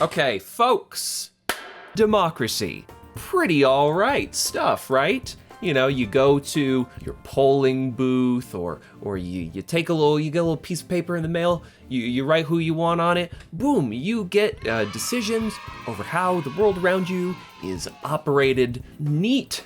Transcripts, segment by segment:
Okay, folks, democracy. Pretty all right stuff, right? You know, you go to your polling booth or you take you get a little piece of paper in the mail, you write who you want on it, boom, you get decisions over how the world around you is operated. Neat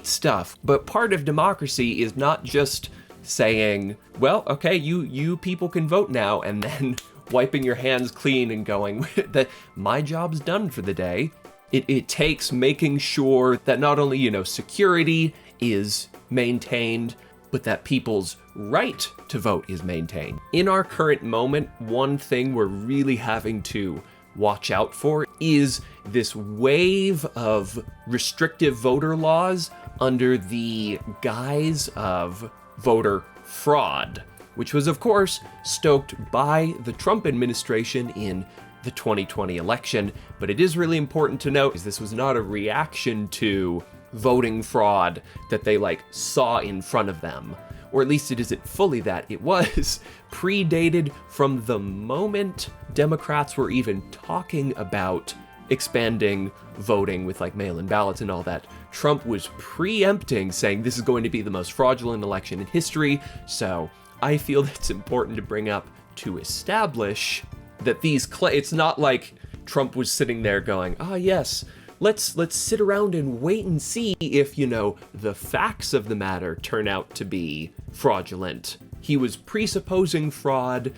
stuff. But part of democracy is not just saying, well, okay, you people can vote now, and then wiping your hands clean and going, that my job's done for the day. It takes making sure that not only, security is maintained, but that people's right to vote is maintained. In our current moment, one thing we're really having to watch out for is this wave of restrictive voter laws under the guise of voter fraud, which was, of course, stoked by the Trump administration in the 2020 election. But it is really important to note is this was not a reaction to voting fraud that they saw in front of them, or at least it isn't fully that. It was predated from the moment Democrats were even talking about expanding voting with mail-in ballots and all that. Trump was preempting, saying this is going to be the most fraudulent election in history. So I feel that's important to bring up to establish that it's not like Trump was sitting there going, yes, let's sit around and wait and see if, the facts of the matter turn out to be fraudulent. He was presupposing fraud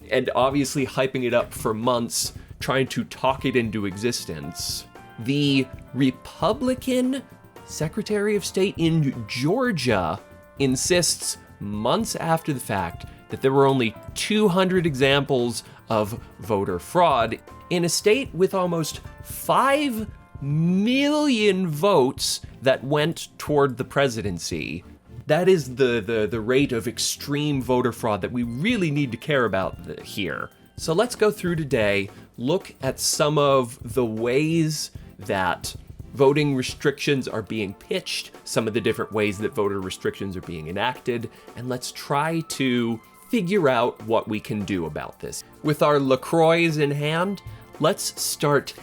and obviously hyping it up for months, trying to talk it into existence. The Republican Secretary of State in Georgia insists months after the fact that there were only 200 examples of voter fraud in a state with almost 5 million votes that went toward the presidency. That is the rate of extreme voter fraud that we really need to care about here. So let's go through today, look at some of the ways that voting restrictions are being pitched, some of the different ways that voter restrictions are being enacted, and let's try to figure out what we can do about this. With our LaCroix in hand, let's start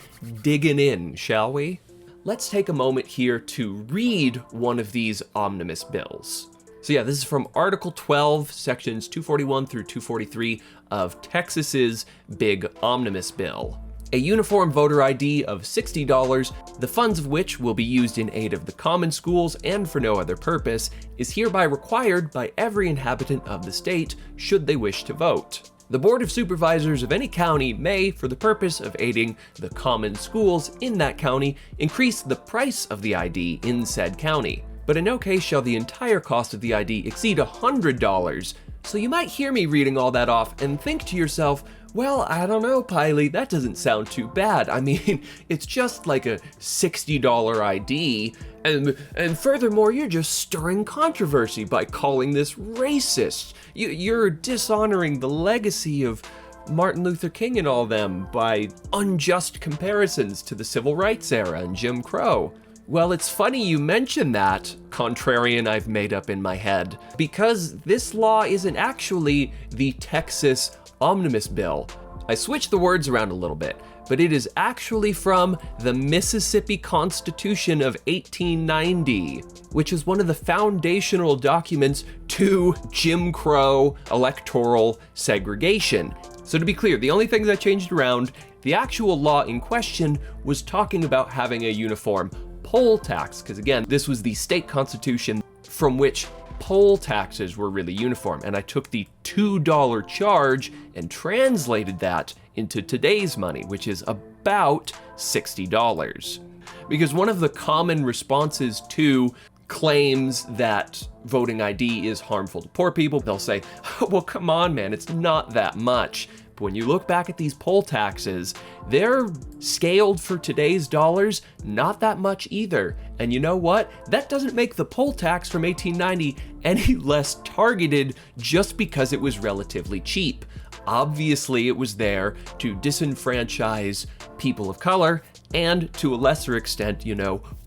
digging in, shall we? Let's take a moment here to read one of these omnibus bills. So yeah, this is from Article 12, sections 241 through 243 of Texas's big omnibus bill. A uniform voter ID of $60, the funds of which will be used in aid of the common schools and for no other purpose, is hereby required by every inhabitant of the state should they wish to vote. The Board of Supervisors of any county may, for the purpose of aiding the common schools in that county, increase the price of the ID in said county. But in no case shall the entire cost of the ID exceed $100. So you might hear me reading all that off and think to yourself, well, I don't know, Piley, that doesn't sound too bad. I mean, it's just like a $60 ID, and furthermore, you're just stirring controversy by calling this racist. You're dishonoring the legacy of Martin Luther King and all them by unjust comparisons to the Civil Rights era and Jim Crow. Well, it's funny you mention that, contrarian I've made up in my head, because this law isn't actually the Texas omnibus bill. I switched the words around a little bit, but it is actually from the Mississippi Constitution of 1890, which is one of the foundational documents to Jim Crow electoral segregation. So to be clear, the only things I changed around, the actual law in question was talking about having a uniform poll tax, because again, this was the state constitution from which poll taxes were really uniform, and I took the $2 charge and translated that into today's money, which is about $60. Because one of the common responses to claims that voting ID is harmful to poor people, they'll say, oh, well, come on, man, it's not that much. But when you look back at these poll taxes, they're scaled for today's dollars, not that much either. And you know what? That doesn't make the poll tax from 1890 any less targeted just because it was relatively cheap. Obviously, it was there to disenfranchise people of color and, to a lesser extent,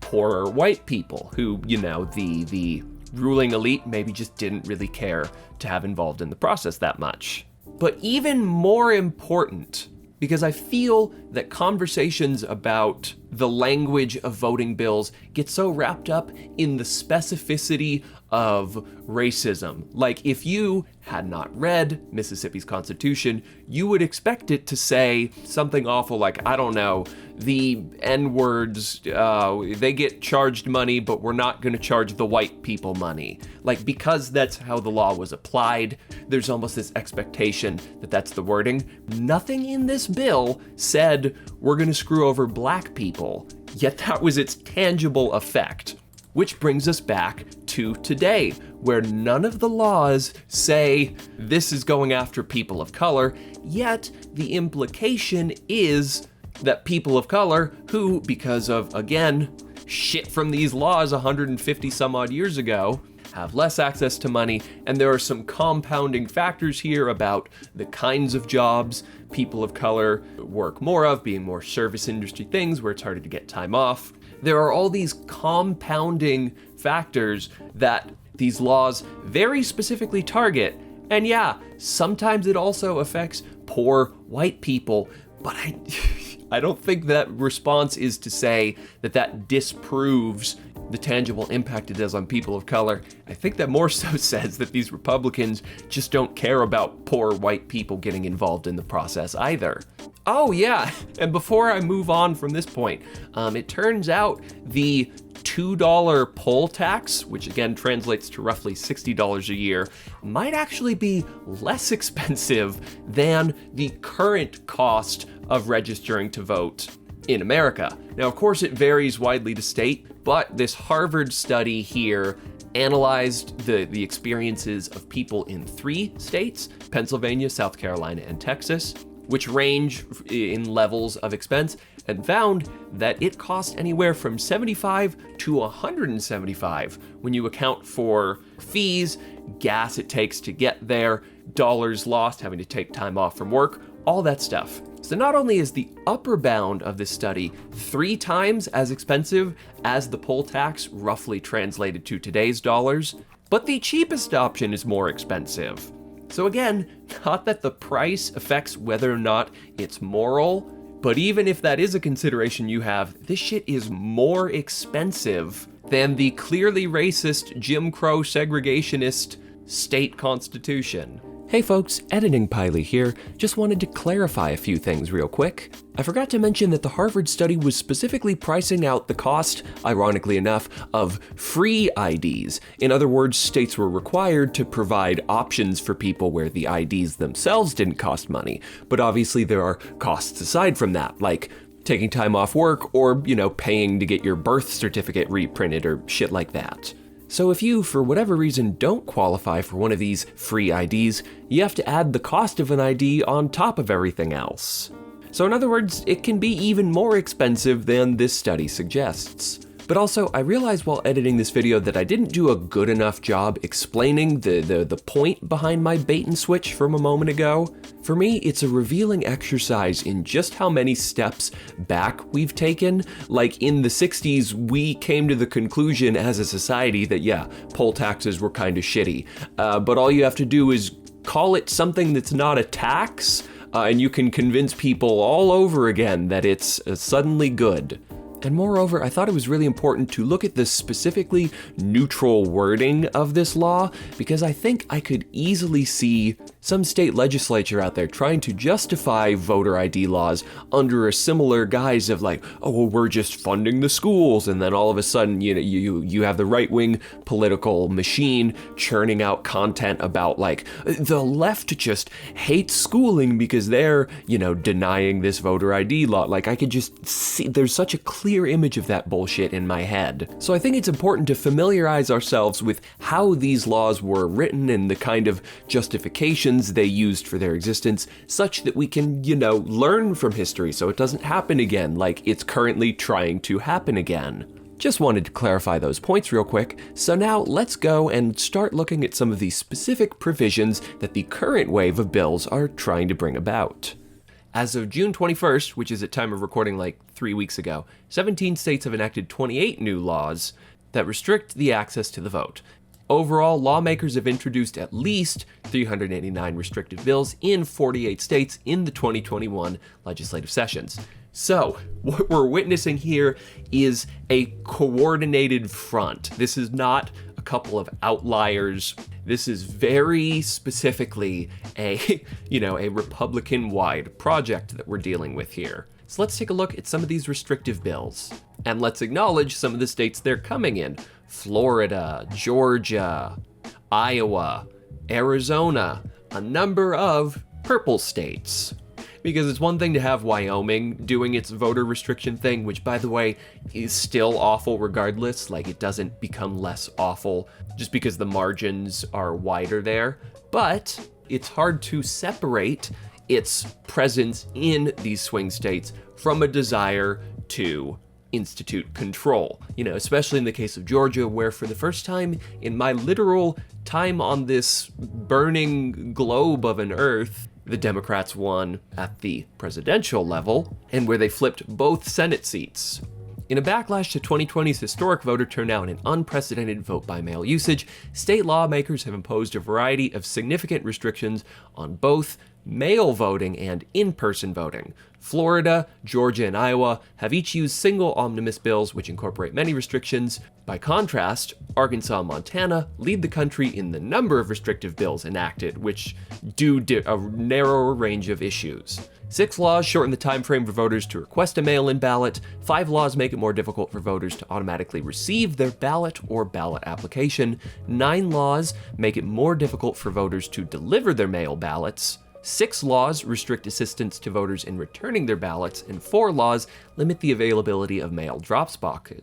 poorer white people who, the ruling elite maybe just didn't really care to have involved in the process that much. But even more important because I feel that conversations about the language of voting bills get so wrapped up in the specificity of racism. Like, if you had not read Mississippi's Constitution, you would expect it to say something awful like, I don't know, the N-words, they get charged money, but we're not going to charge the white people money. Like, because that's how the law was applied, there's almost this expectation that that's the wording. Nothing in this bill said we're going to screw over black people, yet that was its tangible effect. Which brings us back to today, where none of the laws say this is going after people of color, yet the implication is that people of color who, because of, again, shit from these laws 150 some odd years ago, have less access to money, and there are some compounding factors here about the kinds of jobs people of color work more of, being more service industry things where it's harder to get time off. There are all these compounding factors that these laws very specifically target, and yeah, sometimes it also affects poor white people, but I don't think that response is to say that that disproves the tangible impact it has on people of color. I think that more so says that these Republicans just don't care about poor white people getting involved in the process either. Oh yeah, and before I move on from this point, it turns out the $2 poll tax, which again translates to roughly $60 a year, might actually be less expensive than the current cost of registering to vote in America. Now, of course, it varies widely to state, but this Harvard study here analyzed the experiences of people in 3 states, Pennsylvania, South Carolina, and Texas, which range in levels of expense, and found that it cost anywhere from $75 to $175 when you account for fees, gas it takes to get there, dollars lost having to take time off from work, all that stuff. So not only is the upper bound of this study 3 times as expensive as the poll tax, roughly translated to today's dollars, but the cheapest option is more expensive. So again, not that the price affects whether or not it's moral, but even if that is a consideration you have, this shit is more expensive than the clearly racist, Jim Crow segregationist state constitution. Hey folks, Editing Piley here. Just wanted to clarify a few things real quick. I forgot to mention that the Harvard study was specifically pricing out the cost, ironically enough, of free IDs. In other words, states were required to provide options for people where the IDs themselves didn't cost money. But obviously there are costs aside from that, like taking time off work or, paying to get your birth certificate reprinted or shit like that. So if you, for whatever reason, don't qualify for one of these free IDs, you have to add the cost of an ID on top of everything else. So in other words, it can be even more expensive than this study suggests. But also, I realized while editing this video that I didn't do a good enough job explaining the point behind my bait and switch from a moment ago. For me, it's a revealing exercise in just how many steps back we've taken. Like in the 60s, we came to the conclusion as a society that yeah, poll taxes were kind of shitty. But all you have to do is call it something that's not a tax, and you can convince people all over again that it's suddenly good. And moreover, I thought it was really important to look at the specifically neutral wording of this law, because I think I could easily see some state legislature out there trying to justify voter ID laws under a similar guise of like, oh, well, we're just funding the schools, and then all of a sudden, you have the right-wing political machine churning out content about like, the left just hates schooling because they're, denying this voter ID law. Like, I could just see, there's such a clear image of that bullshit in my head. So I think it's important to familiarize ourselves with how these laws were written and the kind of justifications they used for their existence, such that we can, learn from history so it doesn't happen again like it's currently trying to happen again. Just wanted to clarify those points real quick, so now let's go and start looking at some of the specific provisions that the current wave of bills are trying to bring about. As of June 21st, which is at time of recording like 3 weeks ago, 17 states have enacted 28 new laws that restrict the access to the vote. Overall, lawmakers have introduced at least 389 restrictive bills in 48 states in the 2021 legislative sessions. So, what we're witnessing here is a coordinated front. This is not a couple of outliers. This is very specifically a Republican-wide project that we're dealing with here. So let's take a look at some of these restrictive bills. And let's acknowledge some of the states they're coming in. Florida, Georgia, Iowa, Arizona, a number of purple states. Because it's one thing to have Wyoming doing its voter restriction thing, which, by the way, is still awful regardless. Like, it doesn't become less awful just because the margins are wider there. But it's hard to separate its presence in these swing states from a desire to institute control. Especially in the case of Georgia, where for the first time in my literal time on this burning globe of an earth, the Democrats won at the presidential level, and where they flipped both Senate seats. In a backlash to 2020's historic voter turnout and an unprecedented vote-by-mail usage, state lawmakers have imposed a variety of significant restrictions on both mail voting and in-person voting. Florida, Georgia, and Iowa have each used single omnibus bills which incorporate many restrictions. By contrast, Arkansas and Montana lead the country in the number of restrictive bills enacted, which do a narrower range of issues. 6 laws shorten the time frame for voters to request a mail-in ballot. 5 laws make it more difficult for voters to automatically receive their ballot or ballot application. 9 laws make it more difficult for voters to deliver their mail ballots. 6 laws restrict assistance to voters in returning their ballots, and 4 laws limit the availability of mail drop boxes.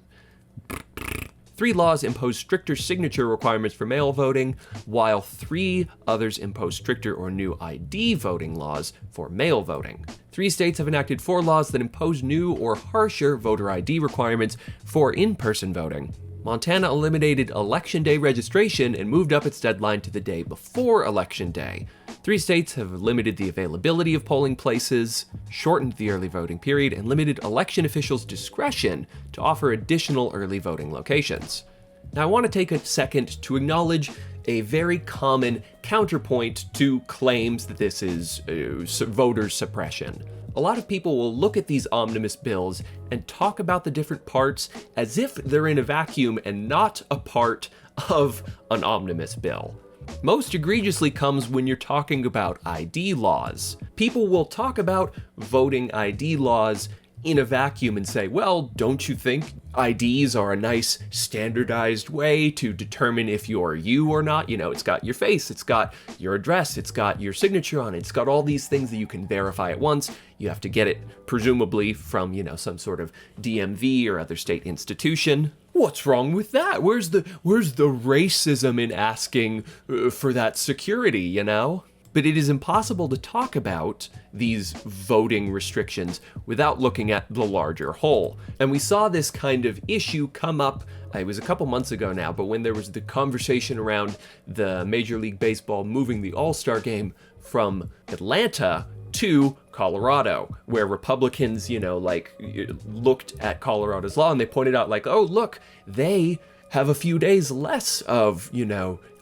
3 laws impose stricter signature requirements for mail voting, while 3 others impose stricter or new ID voting laws for mail voting. 3 states have enacted 4 laws that impose new or harsher voter ID requirements for in-person voting. Montana eliminated Election Day registration and moved up its deadline to the day before Election Day. 3 states have limited the availability of polling places, shortened the early voting period, and limited election officials' discretion to offer additional early voting locations. Now, I want to take a second to acknowledge a very common counterpoint to claims that this is voter suppression. A lot of people will look at these omnibus bills and talk about the different parts as if they're in a vacuum and not a part of an omnibus bill. Most egregiously comes when you're talking about ID laws. People will talk about voting ID laws in a vacuum and say, well, don't you think IDs are a nice standardized way to determine if you're you or not? It's got your face, it's got your address, it's got your signature on it, it's got all these things that you can verify at once. You have to get it presumably from, some sort of DMV or other state institution. What's wrong with that? Where's the racism in asking for that security, But it is impossible to talk about these voting restrictions without looking at the larger whole. And we saw this kind of issue come up, it was a couple months ago now, but when there was the conversation around the Major League Baseball moving the All-Star game from Atlanta to Colorado, where Republicans, looked at Colorado's law and they pointed out oh, look, they have a few days less of,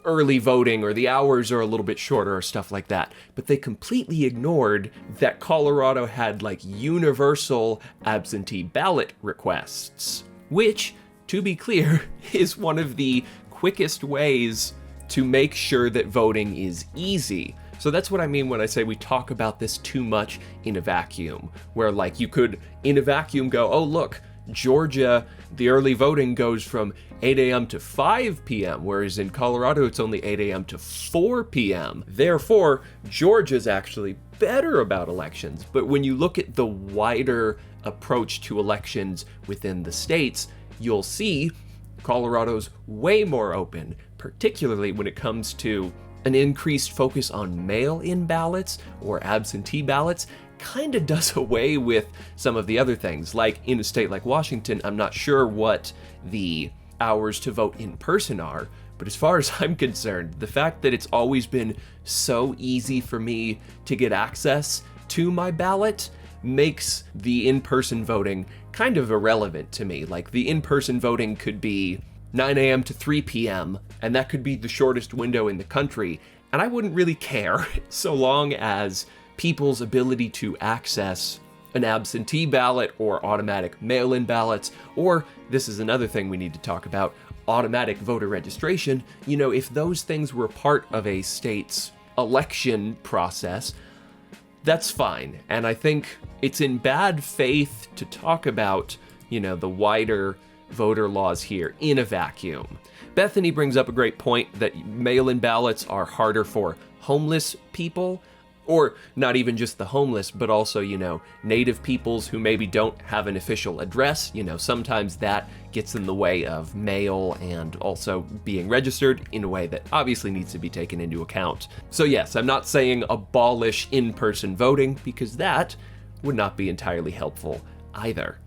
early voting, or the hours are a little bit shorter or stuff like that. But they completely ignored that Colorado had universal absentee ballot requests, which, to be clear, is one of the quickest ways to make sure that voting is easy. So that's what I mean when I say we talk about this too much in a vacuum, where you could in a vacuum go, oh look, Georgia, the early voting goes from 8 a.m. to 5 p.m., whereas in Colorado it's only 8 a.m. to 4 p.m. Therefore, Georgia's actually better about elections. But when you look at the wider approach to elections within the states, you'll see Colorado's way more open, particularly when it comes to an increased focus on mail-in ballots or absentee ballots. Kind of does away with some of the other things. Like in a state like Washington, I'm not sure what the hours to vote in person are, but as far as I'm concerned, the fact that it's always been so easy for me to get access to my ballot makes the in-person voting kind of irrelevant to me. The in-person voting could be 9 a.m. to 3 p.m., and that could be the shortest window in the country, and I wouldn't really care so long as people's ability to access an absentee ballot or automatic mail-in ballots, or this is another thing we need to talk about, automatic voter registration. You know, if those things were part of a state's election process, that's fine. And I think it's in bad faith to talk about, you know, the wider voter laws here in a vacuum. Bethany brings up a great point that mail-in ballots are harder for homeless people, or not even just the homeless, but also, you know, native peoples who maybe don't have an official address. You know, sometimes that gets in the way of mail and also being registered in a way that obviously needs to be taken into account. So yes, I'm not saying abolish in-person voting, because that would not be entirely helpful either.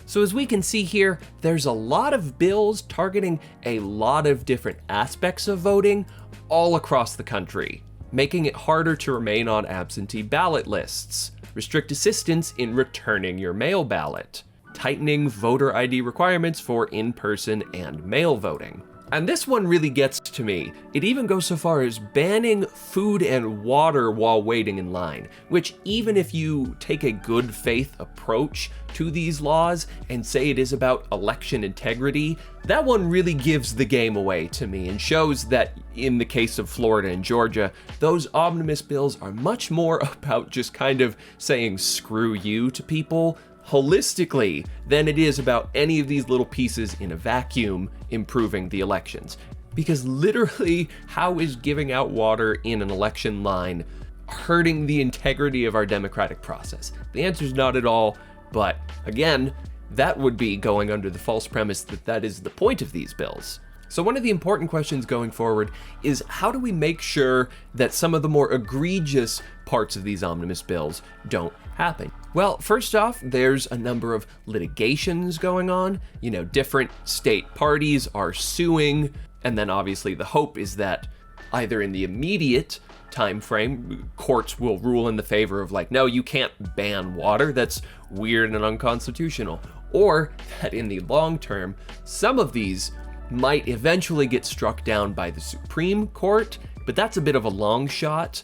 So as we can see here, there's a lot of bills targeting a lot of different aspects of voting all across the country, making it harder to remain on absentee ballot lists, restrict assistance in returning your mail ballot, tightening voter ID requirements for in-person and mail voting. And this one really gets to me. It even goes so far as banning food and water while waiting in line, which even if you take a good faith approach to these laws and say it is about election integrity, that one really gives the game away to me and shows that in the case of Florida and Georgia, those omnibus bills are much more about just kind of saying screw you to people holistically than it is about any of these little pieces in a vacuum improving the elections. Because literally, how is giving out water in an election line hurting the integrity of our democratic process? The answer is not at all, but again, that would be going under the false premise that that is the point of these bills. So one of the important questions going forward is, how do we make sure that some of the more egregious parts of these omnibus bills don't happen? Well, first off, there's a number of litigations going on. You know, different state parties are suing, and then obviously the hope is that either in the immediate time frame, courts will rule in the favor of like, no, you can't ban water, that's weird and unconstitutional. Or that in the long term, some of these might eventually get struck down by the Supreme Court, but that's a bit of a long shot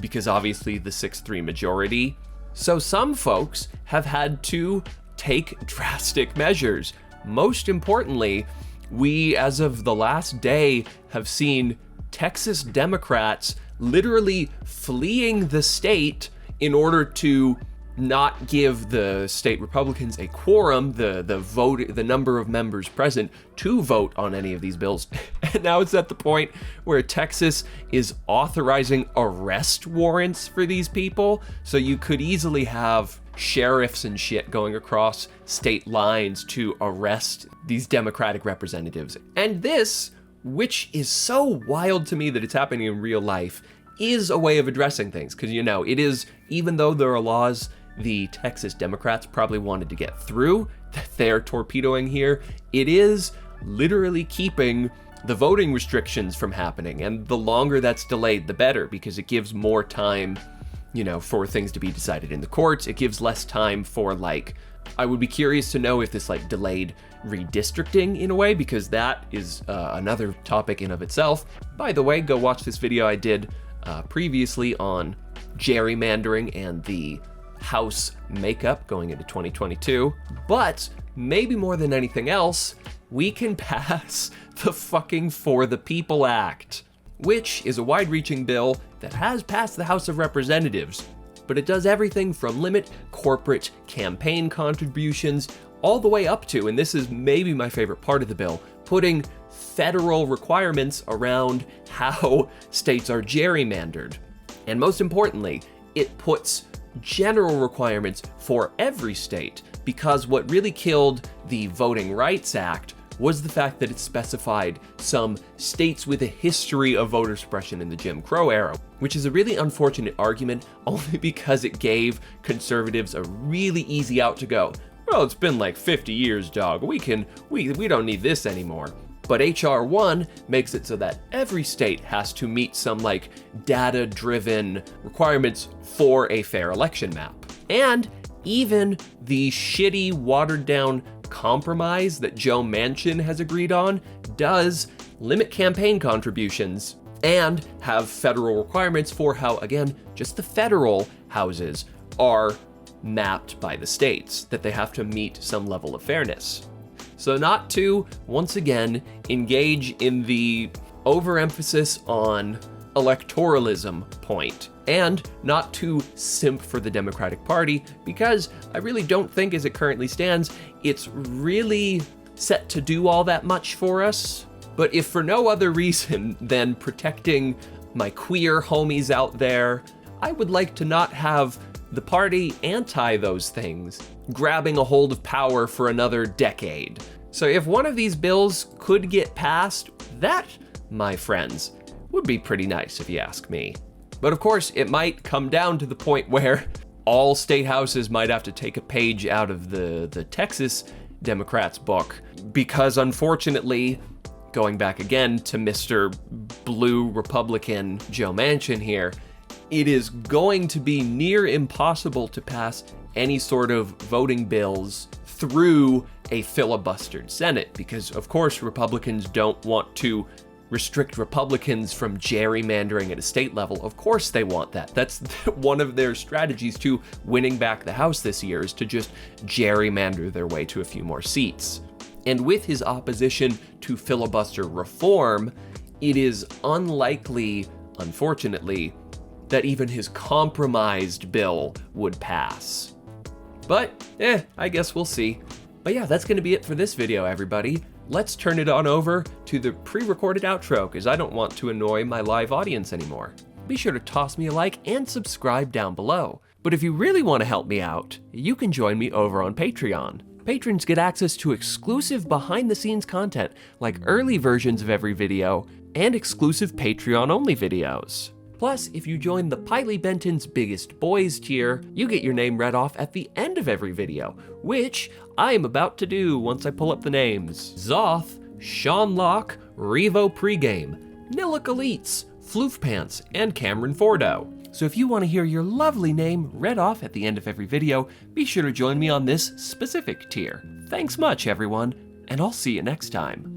because obviously the 6-3 majority. So some folks have had to take drastic measures. Most importantly, we, as of the last day, have seen Texas Democrats literally fleeing the state in order to not give the state Republicans a quorum, the number of members present to vote on any of these bills. And now it's at the point where Texas is authorizing arrest warrants for these people. So you could easily have sheriffs and shit going across state lines to arrest these Democratic representatives. And this, which is so wild to me that it's happening in real life, is a way of addressing things. Because, you know, it is, even though there are laws the Texas Democrats probably wanted to get through that they're torpedoing here, it is literally keeping the voting restrictions from happening. And the longer that's delayed, the better, because it gives more time, you know, for things to be decided in the courts. It gives less time for, like, I would be curious to know if this like delayed redistricting in a way, because that is another topic in of itself. By the way, go watch this video I did previously on gerrymandering and the House makeup going into 2022. But maybe more than anything else, we can pass the fucking For the People Act, which is a wide-reaching bill that has passed the House of Representatives, but it does everything from limit corporate campaign contributions all the way up to, and this is maybe my favorite part of the bill, putting federal requirements around how states are gerrymandered. And most importantly, it puts general requirements for every state, because what really killed the Voting Rights Act was the fact that it specified some states with a history of voter suppression in the Jim Crow era, which is a really unfortunate argument only because it gave conservatives a really easy out to go. Well, it's been like 50 years, dog. We don't need this anymore. But HR 1 makes it so that every state has to meet some like data-driven requirements for a fair election map. And even the shitty, watered-down compromise that Joe Manchin has agreed on does limit campaign contributions and have federal requirements for how, again, just the federal houses are mapped by the states, that they have to meet some level of fairness. So not to, once again, engage in the overemphasis on electoralism point, and not to simp for the Democratic Party, because I really don't think, as it currently stands, it's really set to do all that much for us. But if for no other reason than protecting my queer homies out there, I would like to not have the party anti those things grabbing a hold of power for another decade. So if one of these bills could get passed, that, my friends, would be pretty nice if you ask me. But of course, it might come down to the point where all state houses might have to take a page out of the Texas Democrats' book, because unfortunately, going back again to Mr. Blue Republican Joe Manchin here, it is going to be near impossible to pass any sort of voting bills through a filibustered Senate, because of course Republicans don't want to restrict Republicans from gerrymandering at a state level. Of course they want that. That's one of their strategies to winning back the House this year, is to just gerrymander their way to a few more seats. And with his opposition to filibuster reform, it is unlikely, unfortunately, that even his compromised bill would pass. But, I guess we'll see. But yeah, that's gonna be it for this video, everybody. Let's turn it on over to the pre-recorded outro, because I don't want to annoy my live audience anymore. Be sure to toss me a like and subscribe down below. But if you really want to help me out, you can join me over on Patreon. Patrons get access to exclusive behind-the-scenes content, like early versions of every video, and exclusive Patreon-only videos. Plus, if you join the Piley Benton's Biggest Boys tier, you get your name read off at the end of every video, which I am about to do once I pull up the names. Zoth, Sean Locke, Revo Pregame, Nilic Elites, Floof Pants, and Cameron Fordo. So if you want to hear your lovely name read off at the end of every video, be sure to join me on this specific tier. Thanks much, everyone, and I'll see you next time.